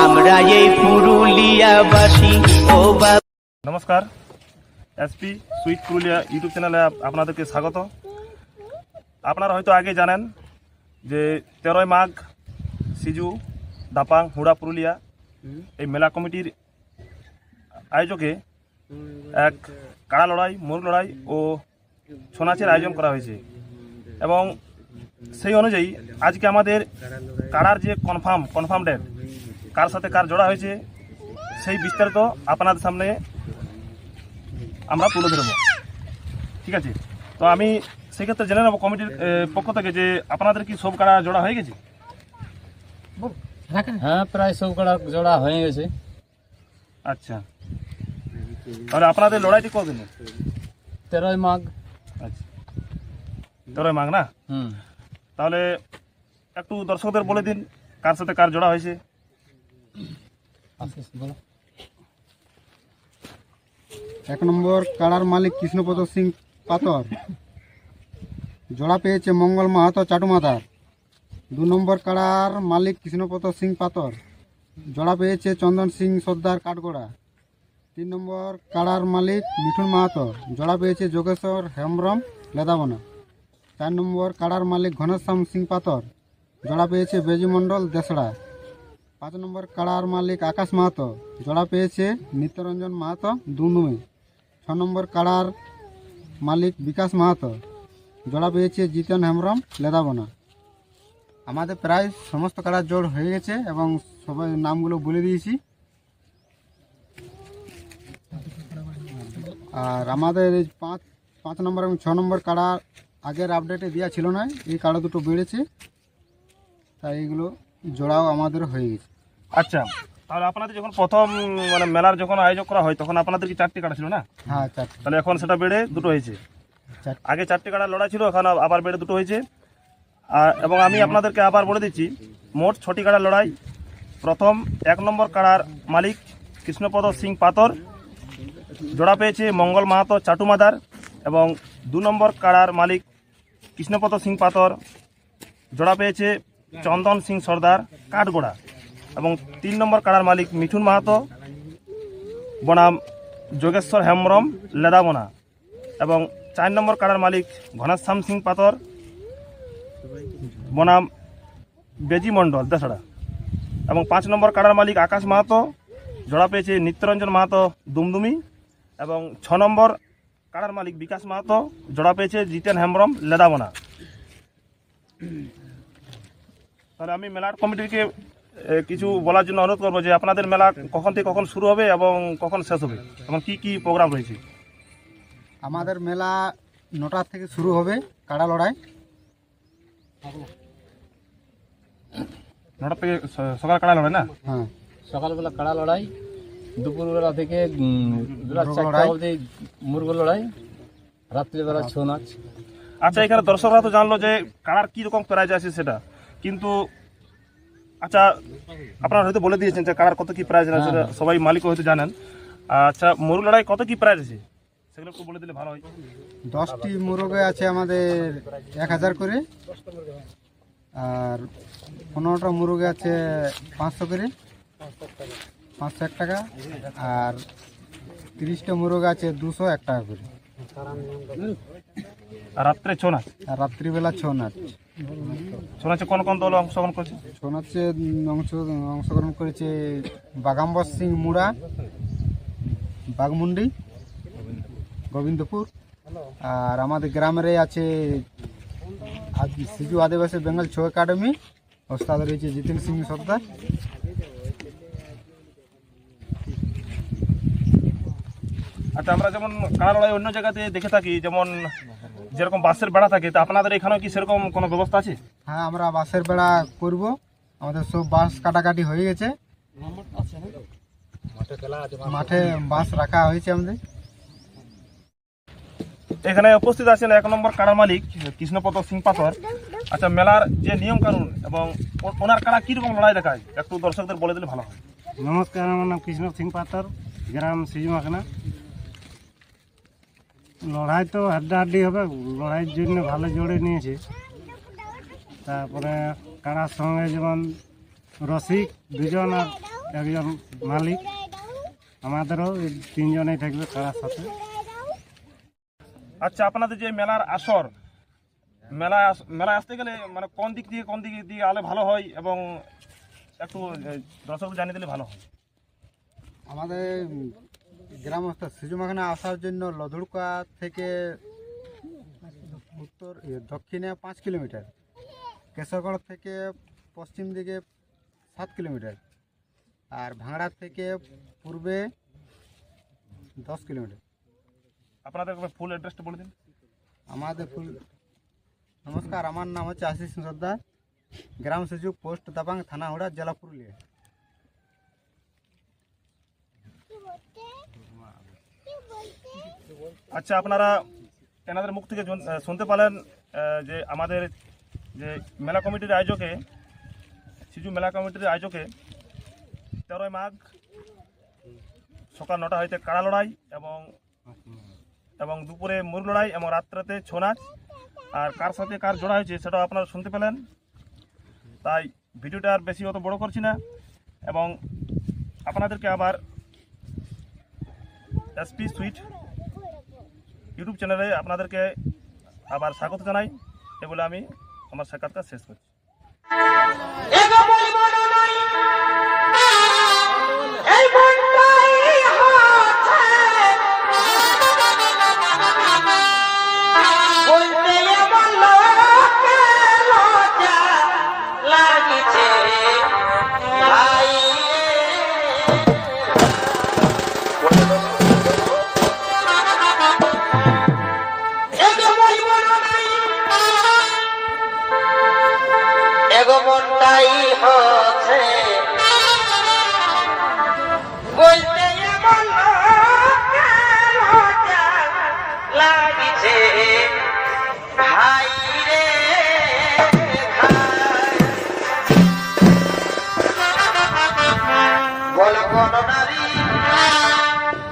আমরা এই পুরুলিয়াবাসী ও নমস্কার, এসপি সুইট পুরুলিয়া ইউটিউব চ্যানেলে আপনাদেরকে স্বাগত। আপনারা হয়তো আগে জানেন যে 13ই মাঘ সিজু দাপাং হুড়া পুরুলিয়া এই মেলা কমিটির আয়োজকে এক কাড়া লড়াই, মোর লড়াই ও ছৌ নাচের আয়োজন করা হয়েছে এবং সেই অনুযায়ী আজকে আমাদের কাড়ার যে কনফার্ম ডেট, কার সাথে কার জোড়া হয়েছে সেই বিস্তারিত আপনাদের সামনে আমরা তুলে ধরব। ঠিক আছে, তো আমি সেক্ষেত্রে জেনে নেব কমিটির পক্ষ থেকে যে আপনাদের কি সব কাড়া জোড়া হয়ে গেছে? হ্যাঁ, প্রায় সব কাড়া জোড়া হয়ে গেছে। আচ্ছা, তাহলে আপনাদের লড়াইটি কদিন? 13ই মাঘ। আচ্ছা, 13ই মাঘ না? তাহলে একটু দর্শকদের বলে দিন কার সাথে কার জোড়া হয়েছে। এক নম্বর কাড়ার মালিক কৃষ্ণপদ সিং পাতর, জোড়া পেয়েছে মঙ্গল মাহাতো চাটুমাতার। 2 নম্বর কাড়ার মালিক কৃষ্ণপদ সিং পাতর, জোড়া পেয়েছে চন্দন সিং সর্দার কাঠগোড়া। 3 নম্বর কাড়ার মালিক মিঠুন মাহাতো, জোড়া পেয়েছে যোগেশ্বর হেমব্রম লেদাবনা। 4 নম্বর কাড়ার মালিক ঘনশ্যাম সিং পাতর, জোড়া পেয়েছে বেজি মণ্ডল দেশড়া। 5 নম্বর কাড়ার মালিক আকাশ মাহাতো, জোড়া পেয়েছে নিত্যরঞ্জন মাহাতো দুনুই। 6 নম্বর কাড়ার মালিক বিকাশ মাহাতো, জোড়া পেয়েছে জিতেন হেমব্রম লেদাবনা। আমাদের প্রায় সমস্ত কাড়ার জোড় হয়ে গেছে এবং সবাই নামগুলো বলে দিয়েছি। আর আমাদের এই 5 নম্বর এবং 6 নম্বর কাড়া আগের আপডেটে দেওয়া ছিল না, এই কাড়া দুটো বেড়েছে, তাই এইগুলো জোড়াও আমাদের হয়ে গেছে। আচ্ছা, তাহলে আপনাদের যখন প্রথম মেলার যখন আয়োজন করা হয় তখন আপনাদের কি 4টি কাড়া ছিল না? হ্যাঁ, 4। তাহলে এখন সেটা বেড়ে 2টো হয়েছে। আগে 4টি কাড়া লড়াই ছিল, এখন আবার বেড়ে 2টো হয়েছে। এবং আমি আপনাদেরকে আবার বলে দিচ্ছি, মোট 6টি কাড়া লড়াই। প্রথম 1 নম্বর কাড়ার মালিক কৃষ্ণপদ সিং পাতর, জোড়া পেয়েছে মঙ্গল মাহাতো চাটুমাদার। এবং 2 নম্বর কাড়ার মালিক কৃষ্ণপদ সিং পাতর, জোড়া পেয়েছে চন্দন সিং সর্দার কাঠগোড়া। এবং 3 নম্বর কাড়ার মালিক মিঠুন মাহাতো বনাম যোগেশ্বর হেমব্রম লেদাবনা। এবং 4 নম্বর কাড়ার মালিক ঘনশ্যাম সিং পাতর বনাম বেজি মণ্ডল দেশড়া। এবং 5 নম্বর কাড়ার মালিক আকাশ মাহাতো, জোড়া পেয়েছে নিত্যরঞ্জন মাহাতো দুমদুমি। এবং 6 নম্বর কাড়ার মালিক বিকাশ মাহাতো, জোড়া পেয়েছে জিতেন হেমব্রম লেদাবনা। তাহলে আমি মেলার কমিটিকে কিছু বলার জন্য অনুরোধ করবো যে আপনাদের মেলা কখন থেকে কখন শুরু হবে এবং কখন শেষ হবে এবং কি কি প্রোগ্রাম রয়েছে? আমাদের মেলা 9টা থেকে শুরু হবে কাড়া লড়াই। 9টা থেকে সকাল কাড়া লড়াই না? হ্যাঁ, সকালবেলা কাড়া লড়াই, দুপুরবেলা থেকে রাত 4টা অবধি মুরগ লড়াই, রাত্রিবেলা ছৌ নাচ। আচ্ছা, এখানে দর্শকরা তো জানলো যে কাড়ার কি রকম প্রাইজ আছে সেটা, কিন্তু আচ্ছা আপনারা হয়তো বলে দিয়েছেন যে কাড়ার কত কি প্রাইজ আছে, সবাই মালিক হয়তো জানেন। আচ্ছা, মরু লড়াই কত কি প্রাইজ আছে সেগুলো একটু বলে দিলে ভালো হয়। 10টি মুরগে আছে আমাদের 1000 করে, আর 15টা মুরগে আছে 500 করে, 501 টাকা। আর 30টা মুরগ আছে 201 টাকা করে। আর রাত্রে ছৌ নাচ? আর রাত্রিবেলা ছৌ নাচ। ছৌ নাচে কোন কোন দল অংশগ্রহণ করছে? ছৌ নাচে অংশগ্রহণ করেছে বাগাম্বর সিং মুড়া, বাগমুন্ডি, গোবিন্দপুর। আর আমাদের গ্রামের আছে সিজু আদিবাসী বেঙ্গল ছৌ একাডেমি, ওস্তাদ রয়েছে জিতেন সিং সর্দার। আচ্ছা, আমরা যেমন কাড়া লড়াই অন্য জায়গাতে দেখে থাকি, যেমন যেরকম বাঁশের বেড়া থাকে, তা আপনাদের এখানেও কি সেরকম কোনো ব্যবস্থা আছে? হ্যাঁ, আমরা বাঁশের বেড়া করব। আমাদের সব বাঁশ কাটাকাটি হয়ে গেছে, মাঠে বাঁশ রাখা হয়েছে আমাদের। এখানে উপস্থিত আছেন 1 নম্বর কাড়ার মালিক কৃষ্ণপদ সিং পাতর। আচ্ছা, মেলার যে নিয়ম কানুন এবং ওনার কাড়া কীরকম লড়াই দেখায় একটু দর্শকদের বলে দিলে ভালো হয়। নমস্কার, আমার নাম কৃষ্ণ সিং পাতর, গ্রাম সিজুমাখানা। লড়াই তো হাড্ডাহাড্ডি হবে, লড়াইয়ের জন্য ভালো জোরে নিয়েছে। তারপরে কাড়ার সঙ্গে যেমন রসিক 2 জন আর একজন মালিক, আমাদেরও এই তিনজনেই থাকবে কারার সাথে। আচ্ছা, আপনাদের যে মেলার আসর, মেলায় আসতে গেলে মানে কোন দিক দিয়ে আলে ভালো হয় এবং একটু দর্শক জানিয়ে দিলে ভালো হয়। আমাদের গ্রামস্থ সিজুমাখানে আসার জন্য লধুড়কা থেকে দক্ষিণে 5 কিলোমিটার, কেশরগড় থেকে পশ্চিম দিকে 7 কিলোমিটার, আর ভাঙড়া থেকে পূর্বে 10 কিলোমিটার। আপনাদের ফুল অ্যাড্রেসটা বলে দিন। আমাদের নমস্কার, আমার নাম হচ্ছে আশিস সর্দার, গ্রাম সুযোগ, পোস্ট দাবাং, থানা হুড়া, জেলা পুরুলিয়া। আচ্ছা, আপনারা এনাদের মুখ থেকে শুনতে পেলেন যে আমাদের যে মেলা কমিটির আয়োজকে, সিজু মেলা কমিটির আয়োজকে 13ই মাঘ সকাল 9টা হইতে কাড়া লড়াই এবং দুপুরে মুরগ লড়াই এবং রাত্রেতে ছৌ নাচ। আর কার সাথে কার জোড়া হয়েছে সেটাও আপনারা শুনতে পেলেন। তাই ভিডিওটা আর বেশি অত বড় করছি না এবং আপনাদেরকে আবার এসপি সুইট ইউটিউব চ্যানেলে আপনাদেরকে আবার স্বাগত জানাই। এ বলে আমি আমার সাক্ষাৎকার শেষ করছি। মনটাই হচ্ছে বলতে এমন লাগিছে ভাই রে বল কোন নারী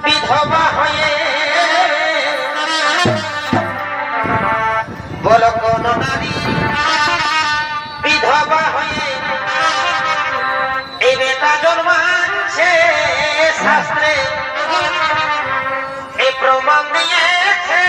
বিধবা হয়ে, বল কোন নারী বিধবা হয়ে এই বেটা জন্মাচ্ছে, শাস্ত্রে এই প্রমাণ দিয়েছে।